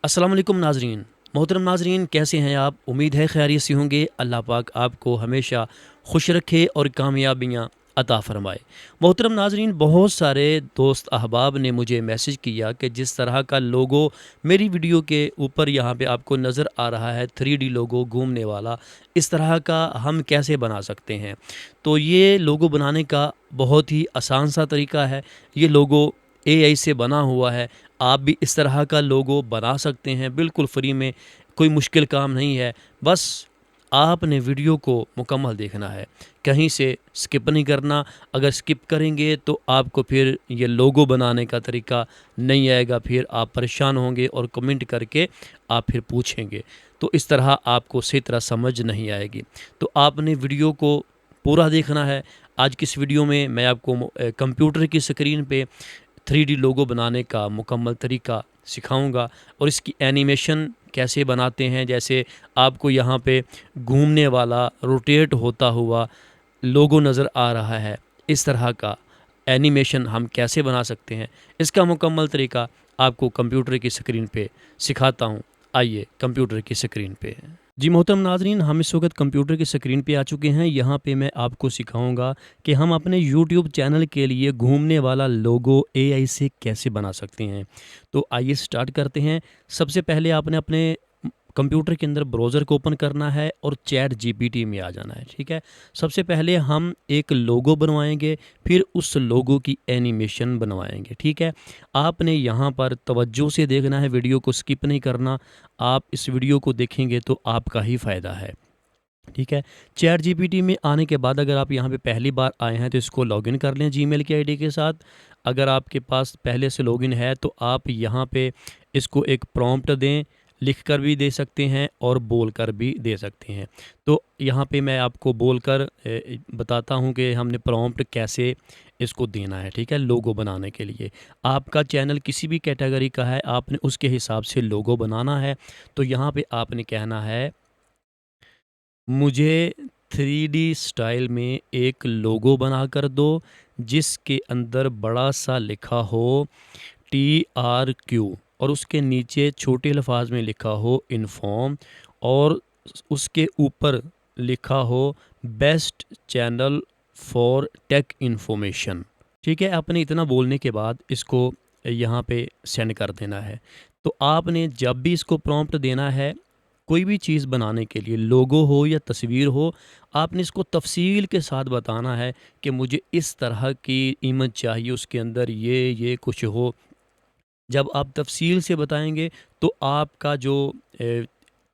अस्सलाम वालेकुम नाज़रीन। मोहतरम नाज़रीन, कैसे हैं आप? उम्मीद है खैरियत से होंगे। अल्लाह पाक आपको हमेशा खुश रखे और कामयाबियाँ अता फ़रमाए। मोहतरम नाज़रीन, बहुत सारे दोस्त अहबाब ने मुझे मैसेज किया कि जिस तरह का लोगो मेरी वीडियो के ऊपर यहाँ पे आपको नज़र आ रहा है, 3D लोगो घूमने वाला, इस तरह का हम कैसे बना सकते हैं? तो ये लोगो बनाने का बहुत ही आसान सा तरीका है। ये लोगो एआई से बना हुआ है। आप भी इस तरह का लोगो बना सकते हैं बिल्कुल फ्री में। कोई मुश्किल काम नहीं है। बस आपने वीडियो को मुकम्मल देखना है, कहीं से स्किप नहीं करना। अगर स्किप करेंगे तो आपको फिर ये लोगो बनाने का तरीका नहीं आएगा, फिर आप परेशान होंगे और कमेंट करके आप फिर पूछेंगे, तो इस तरह आपको सही तरह समझ नहीं आएगी। तो आपने वीडियो को पूरा देखना है। आज की इस वीडियो में मैं आपको कंप्यूटर की स्क्रीन पे 3D लोगो बनाने का मुकम्मल तरीका सिखाऊंगा और इसकी एनिमेशन कैसे बनाते हैं। जैसे आपको यहाँ पे घूमने वाला रोटेट होता हुआ लोगो नज़र आ रहा है, इस तरह का एनिमेशन हम कैसे बना सकते हैं, इसका मुकम्मल तरीका आपको कंप्यूटर की स्क्रीन पे सिखाता हूँ। आइए कंप्यूटर की स्क्रीन पे। जी मोहतरम नाज़रीन, हम इस वक्त कंप्यूटर की स्क्रीन पे आ चुके हैं। यहाँ पे मैं आपको सिखाऊंगा कि हम अपने यूट्यूब चैनल के लिए घूमने वाला लोगो एआई से कैसे बना सकते हैं। तो आइए स्टार्ट करते हैं। सबसे पहले आपने अपने कंप्यूटर के अंदर ब्राउज़र को ओपन करना है और चैट जीपीटी में आ जाना है। ठीक है। सबसे पहले हम एक लोगो बनवाएंगे, फिर उस लोगो की एनिमेशन बनवाएंगे। ठीक है। आपने यहाँ पर तवज्जो से देखना है, वीडियो को स्किप नहीं करना। आप इस वीडियो को देखेंगे तो आपका ही फ़ायदा है। ठीक है। चैट जीपीटी में आने के बाद अगर आप यहाँ पे पहली बार आए हैं तो इसको लॉगिन कर लें जीमेल की आईडी के साथ। अगर आपके पास पहले से लॉगिन है तो आप यहाँ पे इसको एक प्रॉम्प्ट दें, लिख कर भी दे सकते हैं और बोल कर भी दे सकते हैं। तो यहाँ पे मैं आपको बोल कर बताता हूँ कि हमने प्रॉम्प्ट कैसे इसको देना है। ठीक है। लोगो बनाने के लिए आपका चैनल किसी भी कैटेगरी का है, आपने उसके हिसाब से लोगो बनाना है। तो यहाँ पे आपने कहना है, मुझे 3D स्टाइल में एक लोगो बना कर दो जिसके अंदर बड़ा सा लिखा हो TRQ और उसके नीचे छोटे अल्फाज में लिखा हो इन्फॉर्म और उसके ऊपर लिखा हो best channel for tech information. ठीक है। आपने इतना बोलने के बाद इसको यहाँ पे सेंड कर देना है। तो आपने जब भी इसको प्रॉम्प्ट देना है, कोई भी चीज़ बनाने के लिए, लोगो हो या तस्वीर हो, आपने इसको तफ़सील के साथ बताना है कि मुझे इस तरह की इमेज चाहिए, उसके अंदर ये कुछ हो। जब आप तफ़सील से बताएँगे तो आपका जो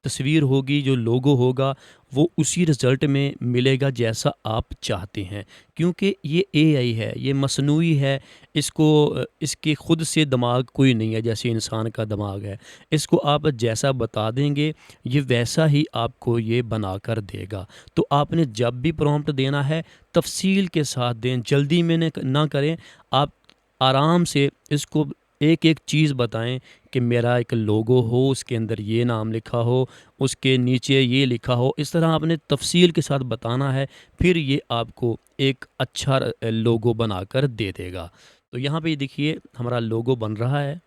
तस्वीर होगी, जो लोगो होगा, वो उसी रिज़ल्ट में मिलेगा जैसा आप चाहते हैं। क्योंकि ये एआई है, ये मसनूई है, इसको इसके खुद से दिमाग कोई नहीं है जैसे इंसान का दिमाग है। इसको आप जैसा बता देंगे, ये वैसा ही आपको ये बना कर देगा। तो आपने जब भी प्रॉम्प्ट देना है, तफ़सील के साथ दें, जल्दी में ना करें। आप आराम से इसको एक-एक चीज़ बताएँ कि मेरा एक लोगो हो, उसके अंदर ये नाम लिखा हो, उसके नीचे ये लिखा हो। इस तरह आपने तफ़सील के साथ बताना है, फिर ये आपको एक अच्छा लोगो बनाकर दे देगा। तो यहाँ पे देखिए हमारा लोगो बन रहा है।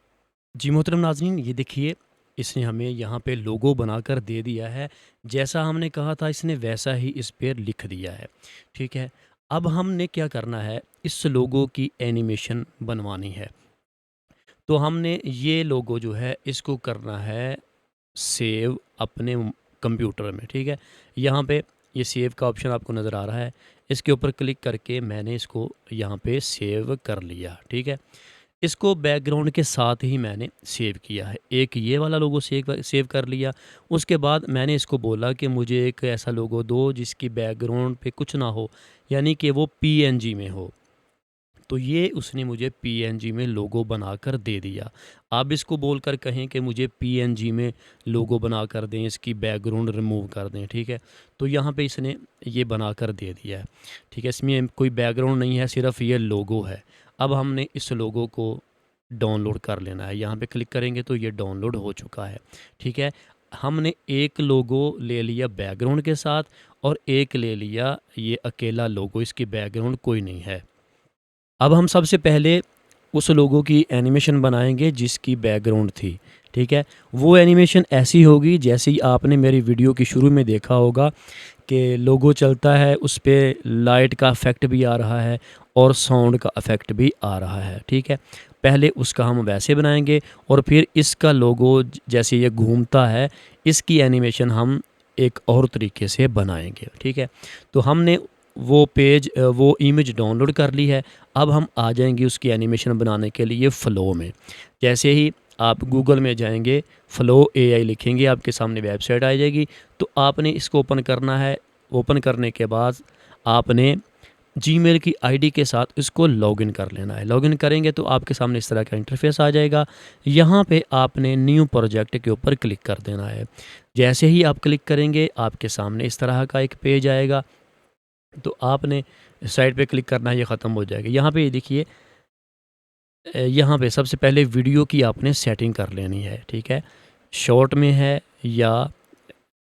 जी मोहतरम नाज़रीन, ये देखिए इसने हमें यहाँ पे लोगो बनाकर दे दिया है। जैसा हमने कहा था इसने वैसा ही इस पे लिख दिया है। ठीक है। अब हमने क्या करना है, इस लोगो की एनिमेशन बनवानी है। तो हमने ये लोगो जो है इसको करना है सेव अपने कंप्यूटर में। ठीक है। यहाँ पे ये सेव का ऑप्शन आपको नज़र आ रहा है, इसके ऊपर क्लिक करके मैंने इसको यहाँ पे सेव कर लिया। ठीक है। इसको बैकग्राउंड के साथ ही मैंने सेव किया है। एक ये वाला लोगो सेव कर लिया। उसके बाद मैंने इसको बोला कि मुझे एक ऐसा लोगो दो जिसकी बैकग्राउंड पे कुछ ना हो, यानी कि वो पीएनजी में हो। तो ये उसने मुझे पीएनजी में लोगो बनाकर दे दिया। आप इसको बोलकर कहें कि मुझे पीएनजी में लोगो बनाकर दें, इसकी बैकग्राउंड रिमूव कर दें। ठीक है। तो यहाँ पे इसने ये बनाकर दे दिया है। ठीक है। इसमें कोई बैकग्राउंड नहीं है, सिर्फ ये लोगो है। अब हमने इस लोगो को डाउनलोड कर लेना है। यहाँ पे क्लिक करेंगे तो ये डाउनलोड हो चुका है। ठीक है। हमने एक लोगो ले लिया बैकग्राउंड के साथ और एक ले लिया ये अकेला लोगो, इसकी बैकग्राउंड कोई नहीं है। अब हम सबसे पहले उस लोगो की एनिमेशन बनाएंगे जिसकी बैकग्राउंड थी। ठीक है। वो एनिमेशन ऐसी होगी जैसे ही आपने मेरी वीडियो की शुरू में देखा होगा कि लोगो चलता है, उस पे लाइट का इफ़ेक्ट भी आ रहा है और साउंड का इफ़ेक्ट भी आ रहा है, ठीक है। पहले उसका हम वैसे बनाएंगे और फिर इसका लोगो जैसे ये घूमता है, इसकी एनिमेशन हम एक और तरीके से बनाएंगे, ठीक है। तो हमने वो पेज वो इमेज डाउनलोड कर ली है। अब हम आ जाएंगे उसकी एनिमेशन बनाने के लिए फ़्लो में। जैसे ही आप गूगल में जाएंगे, फ़्लो एआई लिखेंगे, आपके सामने वेबसाइट आ जाएगी। तो आपने इसको ओपन करना है। ओपन करने के बाद आपने जीमेल की आईडी के साथ इसको लॉगिन कर लेना है। लॉगिन करेंगे तो आपके सामने इस तरह का इंटरफेस आ जाएगा। यहाँ पे आपने न्यू प्रोजेक्ट के ऊपर क्लिक कर देना है। जैसे ही आप क्लिक करेंगे आपके सामने इस तरह का एक पेज आएगा। तो आपने साइड पे क्लिक करना है, ये ख़त्म हो जाएगा। यहाँ पे ये देखिए, यहाँ पे सबसे पहले वीडियो की आपने सेटिंग कर लेनी है, ठीक है। शॉर्ट में है या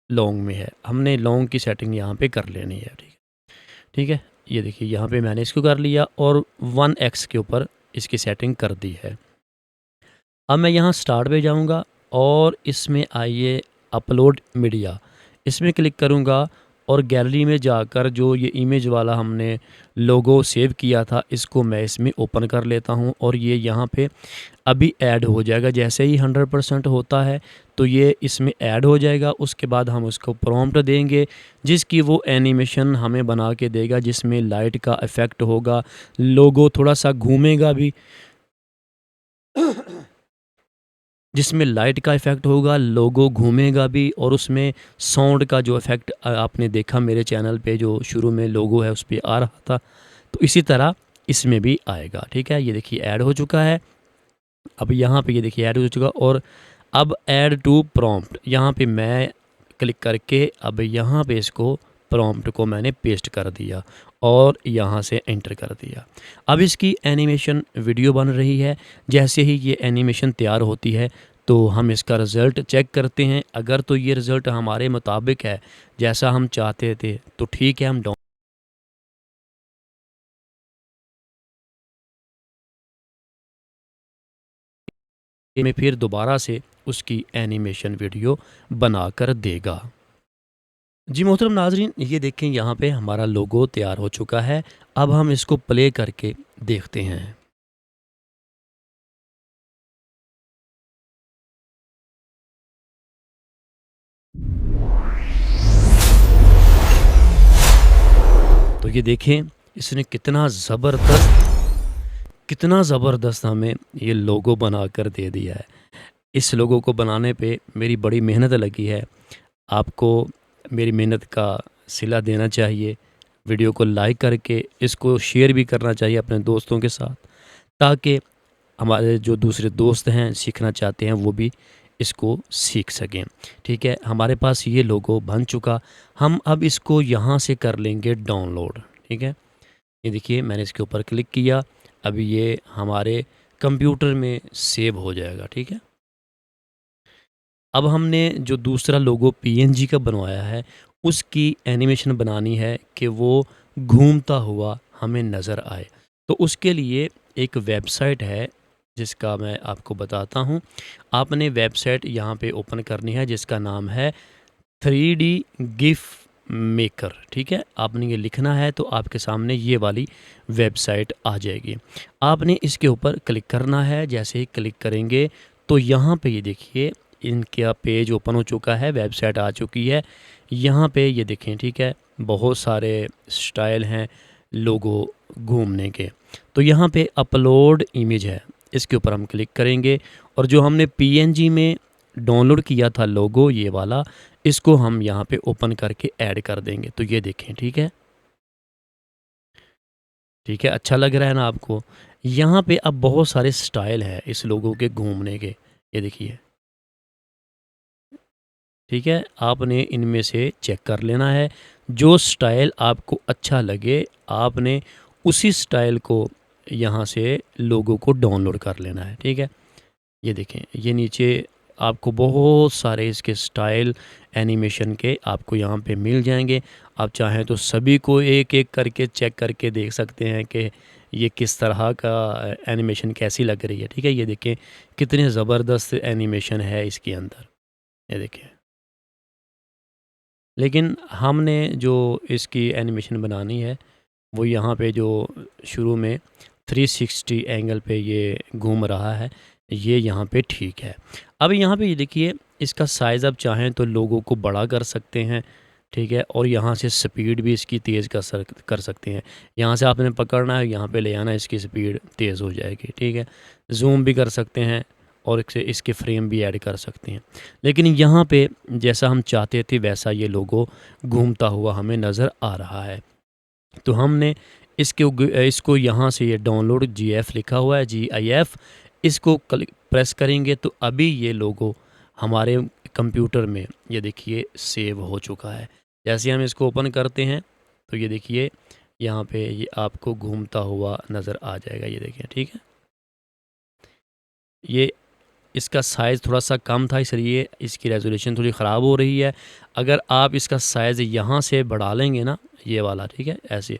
लॉन्ग में है, हमने लॉन्ग की सेटिंग यहाँ पे कर लेनी है, ठीक है। ठीक है, ये देखिए यहाँ पे मैंने इसको कर लिया और 1x के ऊपर इसकी सेटिंग कर दी है। अब मैं यहाँ स्टार्ट पे जाऊँगा और इसमें आइए अपलोड मीडिया, इसमें क्लिक करूँगा और गैलरी में जाकर जो ये इमेज वाला हमने लोगो सेव किया था इसको मैं इसमें ओपन कर लेता हूँ और ये यहाँ पे अभी ऐड हो जाएगा। जैसे ही 100% होता है तो ये इसमें ऐड हो जाएगा। उसके बाद हम उसको प्रॉम्प्ट देंगे जिसकी वो एनिमेशन हमें बना के देगा, जिसमें लाइट का इफ़ेक्ट होगा, लोगो थोड़ा सा घूमेगा भी, जिसमें लाइट का इफ़ेक्ट होगा, लोगो घूमेगा भी और उसमें साउंड का जो इफ़ेक्ट आपने देखा मेरे चैनल पे जो शुरू में लोगो है उस पे आ रहा था, तो इसी तरह इसमें भी आएगा, ठीक है। ये देखिए ऐड हो चुका है। अब यहाँ पे ये देखिए ऐड हो चुका और अब ऐड टू प्रॉम्प्ट, यहाँ पे मैं क्लिक करके अब यहाँ पे इसको प्रॉम्प्ट को मैंने पेस्ट कर दिया और यहाँ से एंटर कर दिया। अब इसकी एनिमेशन वीडियो बन रही है। जैसे ही ये एनिमेशन तैयार होती है तो हम इसका रिज़ल्ट चेक करते हैं। अगर तो ये रिज़ल्ट हमारे मुताबिक है जैसा हम चाहते थे तो ठीक है, हम डाउन में फिर दोबारा से उसकी एनिमेशन वीडियो बना कर देगा। जी मोहतरम नाज़रीन, ये देखें यहाँ पे हमारा लोगो तैयार हो चुका है। अब हम इसको प्ले करके देखते हैं। तो ये देखें इसने कितना ज़बरदस्त हमें ये लोगो बना कर दे दिया है। इस लोगो को बनाने पे मेरी बड़ी मेहनत लगी है। आपको मेरी मेहनत का सिला देना चाहिए। वीडियो को लाइक करके इसको शेयर भी करना चाहिए अपने दोस्तों के साथ, ताकि हमारे जो दूसरे दोस्त हैं सीखना चाहते हैं वो भी इसको सीख सकें, ठीक है। हमारे पास ये लोगो बन चुका। हम अब इसको यहाँ से कर लेंगे डाउनलोड, ठीक है। ये देखिए मैंने इसके ऊपर क्लिक किया, अभी ये हमारे कंप्यूटर में सेव हो जाएगा, ठीक है। अब हमने जो दूसरा लोगो पीएनजी का बनवाया है उसकी एनिमेशन बनानी है कि वो घूमता हुआ हमें नज़र आए। तो उसके लिए एक वेबसाइट है जिसका मैं आपको बताता हूँ। आपने वेबसाइट यहाँ पे ओपन करनी है जिसका नाम है 3D गिफ मेकर, ठीक है। आपने ये लिखना है तो आपके सामने ये वाली वेबसाइट आ जाएगी। आपने इसके ऊपर क्लिक करना है। जैसे ही क्लिक करेंगे तो यहाँ पे ये देखिए इनका पेज ओपन हो चुका है, वेबसाइट आ चुकी है। यहाँ पे ये देखें, ठीक है, बहुत सारे स्टाइल हैं लोगो घूमने के। तो यहाँ पे अपलोड इमेज है, इसके ऊपर हम क्लिक करेंगे और जो हमने पीएनजी में डाउनलोड किया था लोगो ये वाला, इसको हम यहाँ पे ओपन करके ऐड कर देंगे। तो ये देखें, ठीक है, ठीक है, अच्छा लग रहा है ना आपको। यहाँ पे अब बहुत सारे स्टाइल है इस लोगो के घूमने के, ये देखिए, ठीक है। आपने इनमें से चेक कर लेना है, जो स्टाइल आपको अच्छा लगे आपने उसी स्टाइल को यहाँ से लोगो को डाउनलोड कर लेना है, ठीक है। ये देखें, ये नीचे आपको बहुत सारे इसके स्टाइल एनिमेशन के आपको यहाँ पे मिल जाएंगे। आप चाहें तो सभी को एक एक करके चेक करके देख सकते हैं कि ये किस तरह का एनिमेशन कैसी लग रही है। ठीक है, ये देखें कितने ज़बरदस्त एनिमेशन है इसके अंदर, ये देखें। लेकिन हमने जो इसकी एनिमेशन बनानी है वो यहाँ पे जो शुरू में 360 एंगल पे ये घूम रहा है, ये यहाँ पे ठीक है। अब यहाँ पे ये देखिए इसका साइज़ आप चाहें तो लोगों को बड़ा कर सकते हैं, ठीक है, और यहाँ से स्पीड भी इसकी तेज़ कर सकते हैं। यहाँ से आपने पकड़ना है, यहाँ पे ले आना, इसकी स्पीड तेज़ हो जाएगी, ठीक है। जूम भी कर सकते हैं और इसके फ्रेम भी ऐड कर सकते हैं। लेकिन यहाँ पे जैसा हम चाहते थे वैसा ये लोगो घूमता हुआ हमें नज़र आ रहा है। तो हमने इसको यहाँ से ये डाउनलोड GIF लिखा हुआ है, GIF, इसको प्रेस करेंगे तो अभी ये लोगो हमारे कंप्यूटर में ये देखिए सेव हो चुका है। जैसे हम इसको ओपन करते हैं तो ये देखिए यहाँ पे ये आपको घूमता हुआ नज़र आ जाएगा, ये देखिए, ठीक है। ये इसका साइज़ थोड़ा सा कम था इसलिए इसकी रेजोल्यूशन थोड़ी ख़राब हो रही है। अगर आप इसका साइज़ यहाँ से बढ़ा लेंगे ना, ये वाला, ठीक है, ऐसे,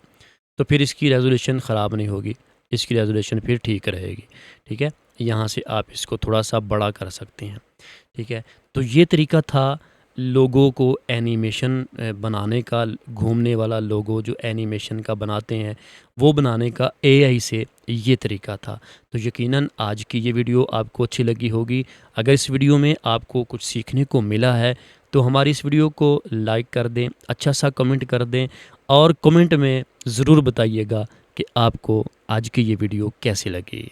तो फिर इसकी रेजोल्यूशन ख़राब नहीं होगी, इसकी रेजोल्यूशन फिर ठीक रहेगी, ठीक है। यहाँ से आप इसको थोड़ा सा बड़ा कर सकते हैं, ठीक है। तो ये तरीका था लोगों को एनिमेशन बनाने का, घूमने वाला लोगो जो एनिमेशन का बनाते हैं वो बनाने का AI से, ये तरीका था। तो यकीनन आज की ये वीडियो आपको अच्छी लगी होगी। अगर इस वीडियो में आपको कुछ सीखने को मिला है तो हमारी इस वीडियो को लाइक कर दें, अच्छा सा कमेंट कर दें और कमेंट में ज़रूर बताइएगा कि आपको आज की ये वीडियो कैसी लगी।